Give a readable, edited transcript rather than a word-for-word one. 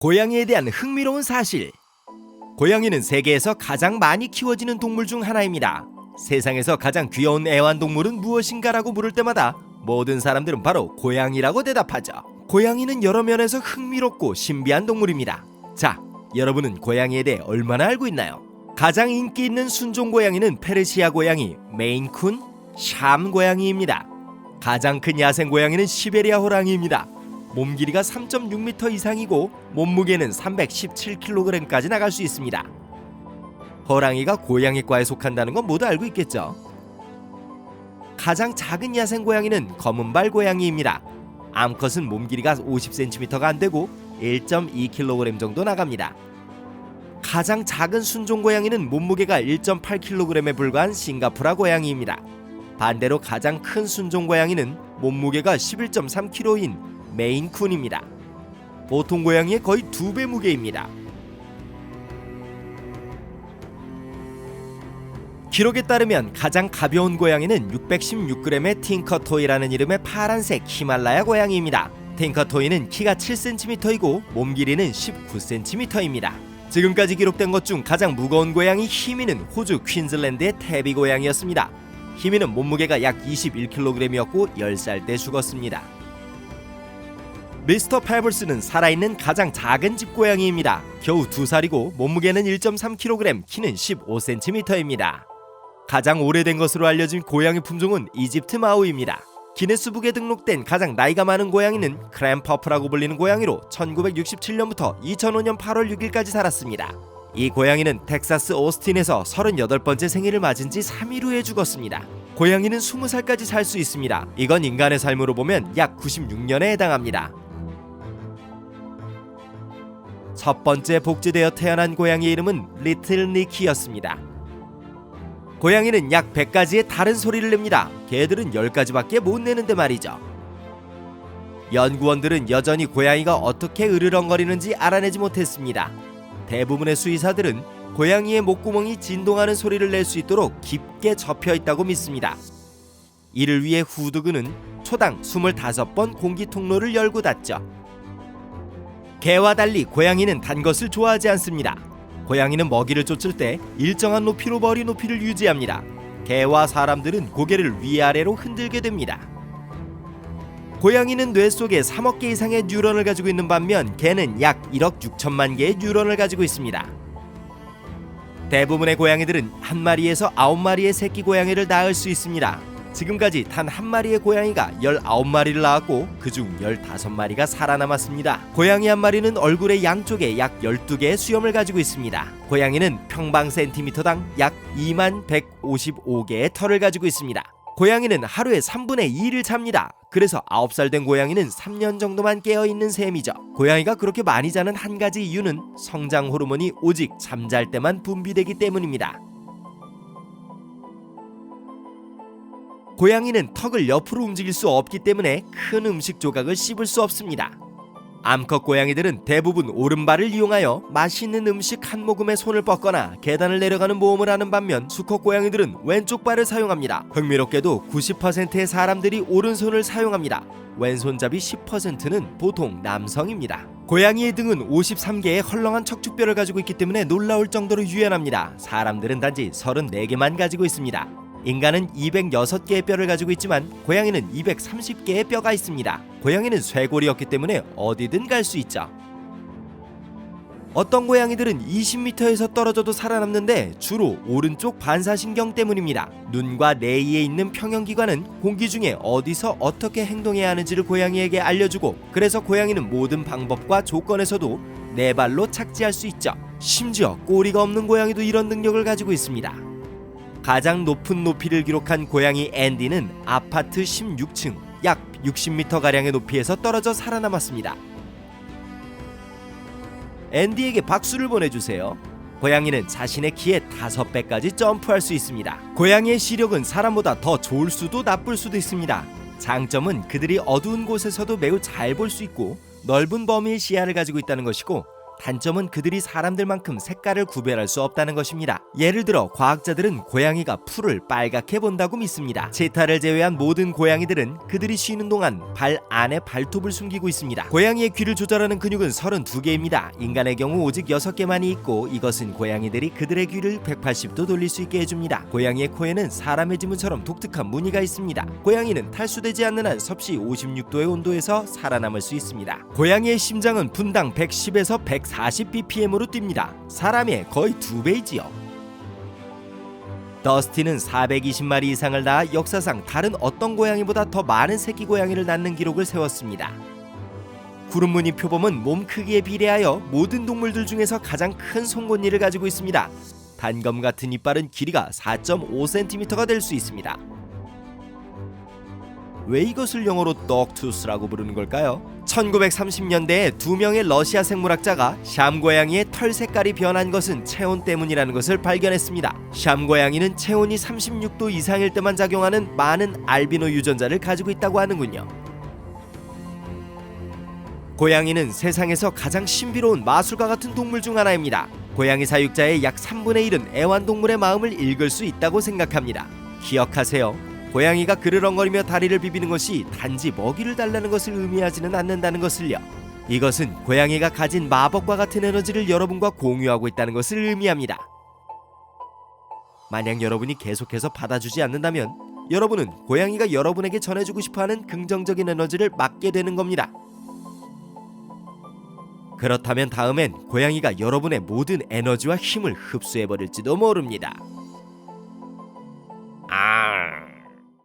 고양이에 대한 흥미로운 사실. 고양이는 세계에서 가장 많이 키워지는 동물 중 하나입니다. 세상에서 가장 귀여운 애완동물은 무엇인가라고 물을 때마다 모든 사람들은 바로 고양이라고 대답하죠. 고양이는 여러 면에서 흥미롭고 신비한 동물입니다. 자, 여러분은 고양이에 대해 얼마나 알고 있나요? 가장 인기 있는 순종 고양이는 페르시아 고양이, 메인쿤, 샴 고양이입니다. 가장 큰 야생 고양이는 시베리아 호랑이입니다. 몸 길이가 3.6m 이상이고 몸무게는 317kg까지 나갈 수 있습니다. 호랑이가 고양이과에 속한다는 건 모두 알고 있겠죠? 가장 작은 야생 고양이는 검은발 고양이입니다. 암컷은 몸 길이가 50cm가 안 되고 1.2kg 정도 나갑니다. 가장 작은 순종 고양이는 몸무게가 1.8kg에 불과한 싱가포르 고양이입니다. 반대로 가장 큰 순종 고양이는 몸무게가 11.3kg인 메인쿤입니다. 보통 고양이의 거의 2배 무게입니다. 기록에 따르면 가장 가벼운 고양이는 616g의 팅커토이라는 이름의 파란색 히말라야 고양이입니다. 팅커토이는 키가 7cm이고 몸 길이는 19cm입니다. 지금까지 기록된 것 중 가장 무거운 고양이 히미는 호주 퀸즐랜드의 태비 고양이였습니다. 히미는 몸무게가 약 21kg이었고 10살 때 죽었습니다. 미스터 페블스는 살아있는 가장 작은 집고양이입니다. 겨우 2살이고 몸무게는 1.3kg, 키는 15cm입니다. 가장 오래된 것으로 알려진 고양이 품종은 이집트 마우이입니다. 기네스북에 등록된 가장 나이가 많은 고양이는 크램퍼프라고 불리는 고양이로 1967년부터 2005년 8월 6일까지 살았습니다. 이 고양이는 텍사스 오스틴에서 38번째 생일을 맞은 지 3일 후에 죽었습니다. 고양이는 20살까지 살 수 있습니다. 이건 인간의 삶으로 보면 약 96년에 해당합니다. 첫 번째 복제되어 태어난 고양이의 이름은 리틀 니키였습니다. 고양이는 약 100가지의 다른 소리를 냅니다. 개들은 10가지밖에 못 내는데 말이죠. 연구원들은 여전히 고양이가 어떻게 으르렁거리는지 알아내지 못했습니다. 대부분의 수의사들은 고양이의 목구멍이 진동하는 소리를 낼 수 있도록 깊게 접혀 있다고 믿습니다. 이를 위해 후드그는 초당 25번 공기 통로를 열고 닫죠. 개와 달리 고양이는 단 것을 좋아하지 않습니다. 고양이는 먹이를 쫓을 때 일정한 높이로 머리 높이를 유지합니다. 개와 사람들은 고개를 위아래로 흔들게 됩니다. 고양이는 뇌 속에 3억 개 이상의 뉴런을 가지고 있는 반면 개는 약 1억 6천만 개의 뉴런을 가지고 있습니다. 대부분의 고양이들은 한 마리에서 9마리의 새끼 고양이를 낳을 수 있습니다. 지금까지 단 한 마리의 고양이가 19마리를 낳았고 그중 15마리가 살아남았습니다. 고양이 한 마리는 얼굴의 양쪽에 약 12개의 수염을 가지고 있습니다. 고양이는 평방 센티미터당 약 2155개의 털을 가지고 있습니다. 고양이는 하루에 3분의 2를 잡니다. 그래서 9살 된 고양이는 3년 정도만 깨어있는 셈이죠. 고양이가 그렇게 많이 자는 한 가지 이유는 성장 호르몬이 오직 잠잘 때만 분비되기 때문입니다. 고양이는 턱을 옆으로 움직일 수 없기 때문에 큰 음식 조각을 씹을 수 없습니다. 암컷 고양이들은 대부분 오른발을 이용하여 맛있는 음식 한 모금에 손을 뻗거나 계단을 내려가는 모험을 하는 반면 수컷 고양이들은 왼쪽 발을 사용합니다. 흥미롭게도 90%의 사람들이 오른손을 사용합니다. 왼손잡이 10%는 보통 남성입니다. 고양이의 등은 53개의 헐렁한 척추뼈를 가지고 있기 때문에 놀라울 정도로 유연합니다. 사람들은 단지 34개만 가지고 있습니다. 인간은 206개의 뼈를 가지고 있지만 고양이는 230개의 뼈가 있습니다. 고양이는 쇄골이었기 때문에 어디든 갈 수 있죠. 어떤 고양이들은 20m에서 떨어져도 살아남는데 주로 오른쪽 반사신경 때문입니다. 눈과 뇌에 있는 평형기관은 공기 중에 어디서 어떻게 행동해야 하는지를 고양이에게 알려주고, 그래서 고양이는 모든 방법과 조건에서도 네 발로 착지할 수 있죠. 심지어 꼬리가 없는 고양이도 이런 능력을 가지고 있습니다. 가장 높은 높이를 기록한 고양이 앤디는 아파트 16층 약 60m가량의 높이에서 떨어져 살아남았습니다. 앤디에게 박수를 보내주세요. 고양이는 자신의 키의 5배까지 점프할 수 있습니다. 고양이의 시력은 사람보다 더 좋을 수도 나쁠 수도 있습니다. 장점은 그들이 어두운 곳에서도 매우 잘 볼 수 있고 넓은 범위의 시야를 가지고 있다는 것이고, 단점은 그들이 사람들만큼 색깔을 구별할 수 없다는 것입니다. 예를 들어 과학자들은 고양이가 풀을 빨갛게 본다고 믿습니다. 치타를 제외한 모든 고양이들은 그들이 쉬는 동안 발 안에 발톱을 숨기고 있습니다. 고양이의 귀를 조절하는 근육은 32개입니다. 인간의 경우 오직 6개만이 있고 이것은 고양이들이 그들의 귀를 180도 돌릴 수 있게 해줍니다. 고양이의 코에는 사람의 지문처럼 독특한 무늬가 있습니다. 고양이는 탈수되지 않는 한 섭씨 56도의 온도에서 살아남을 수 있습니다. 고양이의 심장은 분당 110에서 140bpm으로 뜁니다. 사람의 거의 2배이지요. 더스티는 420마리 이상을 낳아 역사상 다른 어떤 고양이보다 더 많은 새끼 고양이를 낳는 기록을 세웠습니다. 구름무늬 표범은 몸 크기에 비례하여 모든 동물들 중에서 가장 큰 송곳니를 가지고 있습니다. 단검 같은 이빨은 길이가 4.5cm가 될 수 있습니다. 왜 이것을 영어로 dogtooth라고 부르는 걸까요? 1930년대에 2명의 러시아 생물학자가 샴 고양이의 털 색깔이 변한 것은 체온 때문이라는 것을 발견했습니다. 샴 고양이는 체온이 36도 이상일 때만 작용하는 많은 알비노 유전자를 가지고 있다고 하는군요. 고양이는 세상에서 가장 신비로운 마술과 같은 동물 중 하나입니다. 고양이 사육자의 약 3분의 1은 애완동물의 마음을 읽을 수 있다고 생각합니다. 기억하세요. 고양이가 그르렁거리며 다리를 비비는 것이 단지 먹이를 달라는 것을 의미하지는 않는다는 것을요. 이것은 고양이가 가진 마법과 같은 에너지를 여러분과 공유하고 있다는 것을 의미합니다. 만약 여러분이 계속해서 받아주지 않는다면 여러분은 고양이가 여러분에게 전해주고 싶어하는 긍정적인 에너지를 막게 되는 겁니다. 그렇다면 다음엔 고양이가 여러분의 모든 에너지와 힘을 흡수해버릴지도 모릅니다.